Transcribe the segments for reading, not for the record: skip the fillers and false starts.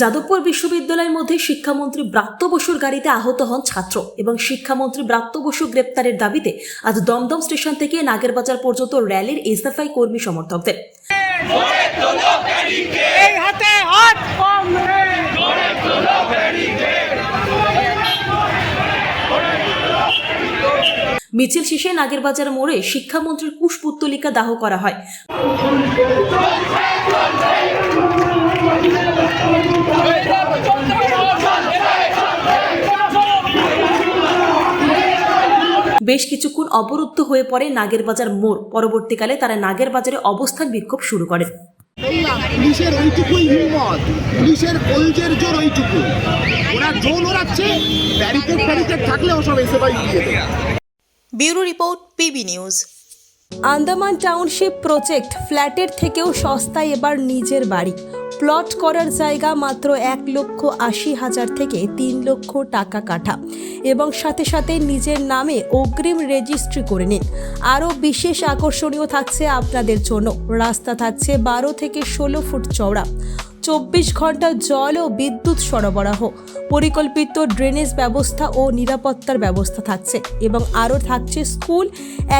যাদবপুর বিশ্ববিদ্যালয়ের মধ্যে শিক্ষামন্ত্রী ব্রাত্য বসুর গাড়িতে আহত হন ছাত্র এবং শিক্ষামন্ত্রী ব্রাত্য বসু গ্রেপ্তারের দাবিতে আজ দমদম স্টেশন থেকে নাগেরবাজার পর্যন্ত র্যালির এসএফআই কর্মী সমর্থকদের। মিছিল শেষে নাগেরবাজার মোড়ে শিক্ষামন্ত্রীর কুশপুত্তলিকা দাহ করা হয়। বেশ কিছুক্ষণ অবরুদ্ধ হয়ে পড়ে নাগেরবাজার মোড়। পরবর্তীকালে তারা নাগেরবাজারে অবস্থান বিক্ষোভ শুরু করেন। পুলিশের ওইটুকুই হিম্মত, পুলিশের কলজের জোর ওইটুকু, ওরা ড্রোন ওড়াচ্ছে, ব্যারিকেড থাকলে ওসব এসএফআই দিয়ে দেয়। Bureau report, PB news. Andaman township project, ফ্ল্যাটের থেকেও সস্তায় এবার নিজের বাড়ি। প্লট করার জায়গা মাত্র 1,80,000 থেকে 3 লক্ষ টাকা কাঠা এবং সাথে সাথে নিজের নামে অগ্রিম রেজিস্ট্রি করে নিন। আরও বিশেষ আকর্ষণীয় থাকছে আপনাদের জন্য, রাস্তা থাকছে 12 থেকে 16 ফুট চওড়া, 24 ঘন্টা জল ও বিদ্যুৎ সরবরাহ, পরিকল্পিত ড্রেনেজ ব্যবস্থা ও নিরাপত্তার ব্যবস্থা থাকছে এবং আরও থাকছে স্কুল,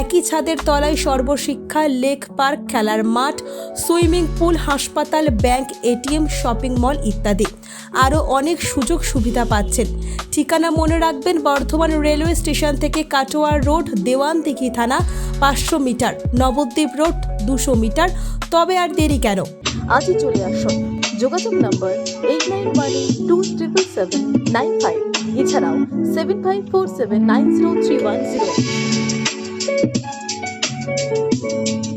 একই ছাদের তলায় সর্বশিক্ষা, লেক পার্ক, খেলার মাঠ, সুইমিং পুল, হাসপাতাল, ব্যাংক, এটিএম, শপিং মল ইত্যাদি। আরও অনেক সুযোগ সুবিধা পাচ্ছেন। ঠিকানা মনে রাখবেন, বর্ধমান রেলওয়ে স্টেশন থেকে কাটোয়ার রোড, দেওয়ানদিঘি থানা 500 মিটার, নবদ্বীপ রোড 200 মিটার। তবে আর দেরি কেন, আজই চলে আসুন। যোগাযোগ নম্বর 8918277795, এছাড়াও 7547903108।